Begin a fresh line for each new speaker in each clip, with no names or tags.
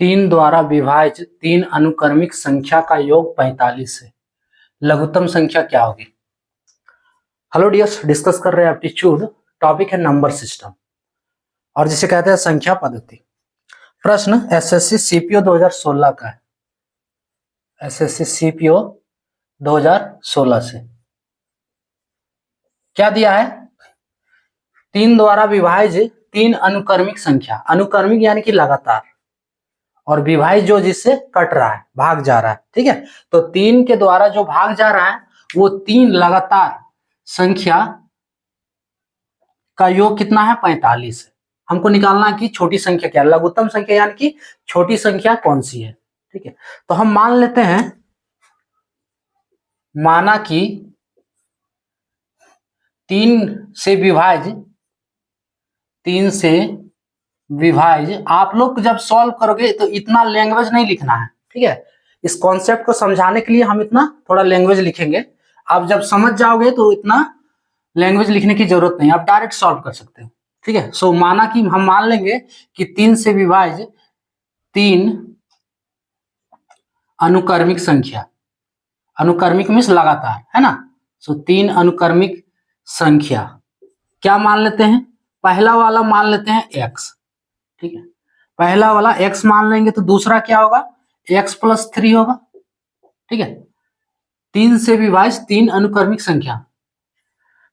तीन द्वारा विभाज्य तीन अनुक्रमिक संख्या का योग 45 है। लघुत्तम संख्या क्या होगी? हेलो डियर्स, डिस्कस कर रहे हैं एप्टीट्यूड। टॉपिक है नंबर सिस्टम और जिसे कहते हैं संख्या पद्धति। प्रश्न एसएससी सीपीओ 2016 का है। एसएससी सीपीओ 2016 से क्या दिया है? तीन द्वारा विभाज्य तीन अनुक्रमिक संख्या, अनुक्रमिक यानी कि लगातार, और विभाज्य जो जिससे कट रहा है, भाग जा रहा है। ठीक है, तो तीन के द्वारा जो भाग जा रहा है वो तीन लगातार संख्या का योग कितना है? 45 है। हमको निकालना है कि छोटी संख्या क्या है, लघुत्तम संख्या यानी कि छोटी संख्या कौन सी है। ठीक है, तो हम मान लेते हैं, माना कि तीन से विभाज्य आप लोग जब सॉल्व करोगे तो इतना लैंग्वेज नहीं लिखना है। ठीक है, इस कॉन्सेप्ट को समझाने के लिए हम इतना थोड़ा लैंग्वेज लिखेंगे। आप जब समझ जाओगे तो इतना लैंग्वेज लिखने की जरूरत नहीं, आप डायरेक्ट सॉल्व कर सकते हो। ठीक है, सो माना कि हम मान लेंगे कि तीन से विभाज्य तीन अनुक्रमिक संख्या, अनुक्रमिक मीन्स लगातार, है ना। सो तीन अनुक्रमिक संख्या क्या मान लेते हैं? पहला वाला मान लेते हैं x। ठीक है, पहला वाला x मान लेंगे तो दूसरा क्या होगा? x+3 होगा। ठीक है, तीन से विभाज्य तीन अनुक्रमिक संख्या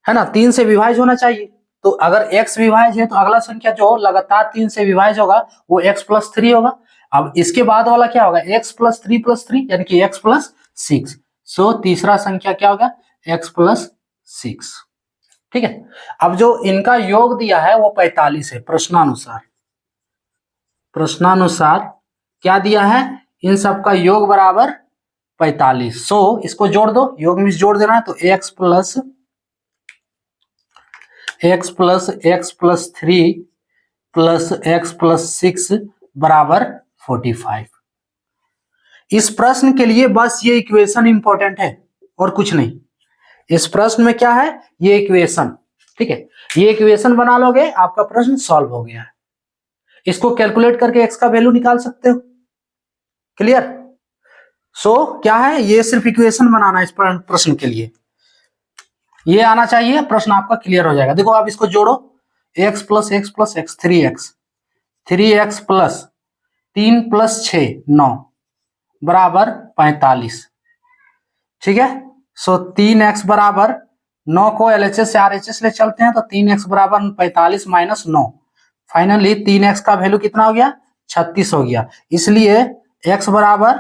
है ना, तीन से विभाज्य होना चाहिए। तो अगर x विभाज्य है तो अगला संख्या जो लगातार तीन से विभाज्य होगा वो x+3 होगा। अब इसके बाद वाला क्या होगा? x+3+3 यानी कि x+6। सो तीसरा संख्या क्या होगा? x+6। ठीक है, अब जो इनका योग दिया है वो 45 है। प्रश्नानुसार क्या दिया है? इन सब का योग बराबर 45। सो इसको जोड़ दो, योग में जोड़ देना है, तो x+3 प्लस x+6 बराबर 45। इस प्रश्न के लिए बस ये इक्वेशन इंपॉर्टेंट है और कुछ नहीं। इस प्रश्न में क्या है? ये इक्वेशन। ठीक है, ये इक्वेशन बना लोगे, आपका प्रश्न सॉल्व हो गया है। इसको कैलकुलेट करके x का वैल्यू निकाल सकते हो। क्लियर? सो क्या है, ये सिर्फ इक्वेशन बनाना है इस प्रश्न के लिए, ये आना चाहिए, प्रश्न आपका क्लियर हो जाएगा। देखो आप इसको जोड़ो, x+x+x 3x प्लस 3 + 6 9 बराबर 45। ठीक है, सो 3x बराबर 9 को LHS से RHS ले चलते हैं तो 3x बराबर 45 - 9। फाइनली 3x का वैल्यू कितना हो गया? 36 हो गया। इसलिए x बराबर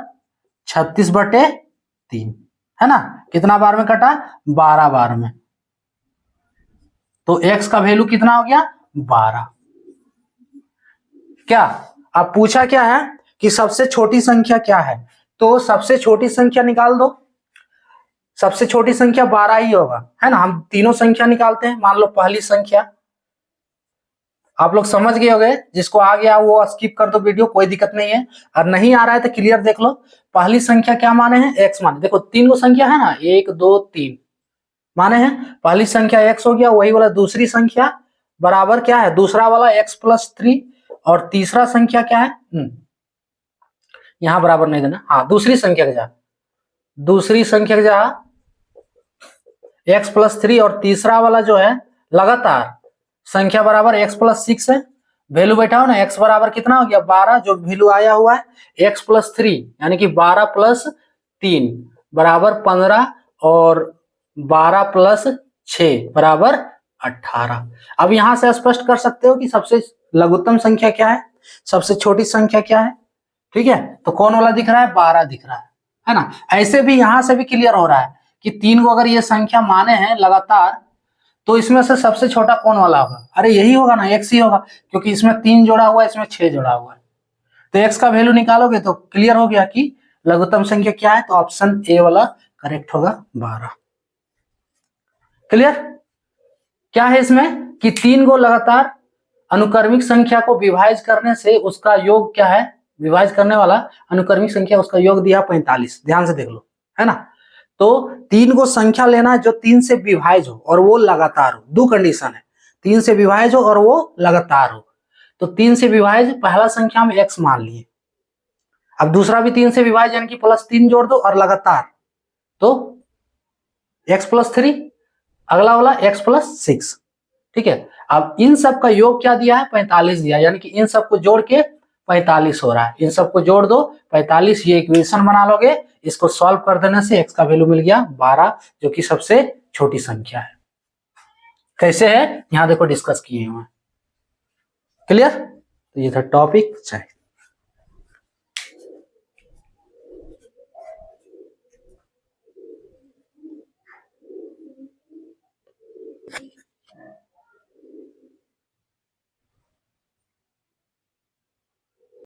36/3 है ना। कितना बार में कटा? 12 बार में। तो x का वैल्यू कितना हो गया? 12। क्या अब पूछा क्या है कि सबसे छोटी संख्या क्या है? तो सबसे छोटी संख्या निकाल दो। सबसे छोटी संख्या 12 ही होगा, है ना। हम तीनों संख्या निकालते हैं। मान लो पहली संख्या, आप लोग समझ गए होंगे, जिसको आ गया वो स्किप कर दो वीडियो, कोई दिक्कत नहीं है। और नहीं आ रहा है तो क्लियर देख लो। पहली संख्या क्या माने हैं? x माने। देखो तीन को संख्या है ना, 1 2 3 माने हैं। पहली संख्या x हो गया, वही वाला दूसरी संख्या बराबर क्या है? दूसरा वाला x+3, और तीसरा संख्या क्या है? यहां बराबर नहीं देना, हाँ दूसरी संख्या के जहाँ, दूसरी संख्या के जहाँ x+3, और तीसरा वाला जो है लगातार संख्या बराबर x+6 है। वैल्यू बैठाओ ना, x बराबर कितना हो गया? 12। जो वैल्यू आया हुआ है x+3 यानी कि 12 + 3 बराबर 15, और 12 + 6 बराबर 18। अब यहां से स्पष्ट कर सकते हो कि सबसे लघुत्तम संख्या क्या है, सबसे छोटी संख्या क्या है। ठीक है, तो कौन वाला दिख रहा है? 12 दिख रहा है ना। ऐसे भी यहां से भी क्लियर हो रहा है कि तीन को अगर ये संख्या माने हैं लगातार, तो इसमें से सबसे छोटा कौन वाला होगा? अरे यही होगा ना, x ही होगा, क्योंकि इसमें 3 जोड़ा हुआ है, इसमें 6 जोड़ा हुआ है। तो x का वैल्यू निकालोगे तो क्लियर हो गया कि लघुत्तम संख्या क्या है। तो ऑप्शन ए वाला करेक्ट होगा, 12। क्लियर? क्या है इसमें कि तीन को लगातार अनुक्रमिक संख्या को विभाज्य करने से उसका योग क्या है? विभाज्य करने वाला अनुक्रमिक संख्या, उसका योग दिया 45। ध्यान से देख लो, है ना। तो तीन को संख्या लेना है जो तीन से विभाज्य हो और वो लगातार हो। दो कंडीशन है, तीन से विभाज्य हो और वो लगातार हो। तो तीन से विभाज्य पहला संख्या में x मान लिए, अब दूसरा भी 3 से विभाज्य यानी कि +3 जोड़ दो और लगातार, तो x+3, अगला वाला x+6। ठीक है, अब इन सब का योग क्या दिया है, 45 दिया, यानी कि इन सबको जोड़ के 45 हो रहा है। इन सबको जोड़ दो 45, ये इक्वेशन बना लोगे। इसको सॉल्व कर देने से x का वैल्यू मिल गया 12, जो कि सबसे छोटी संख्या है। कैसे है यहां देखो, डिस्कस किए हुए। क्लियर? तो ये था टॉपिक। चाहिए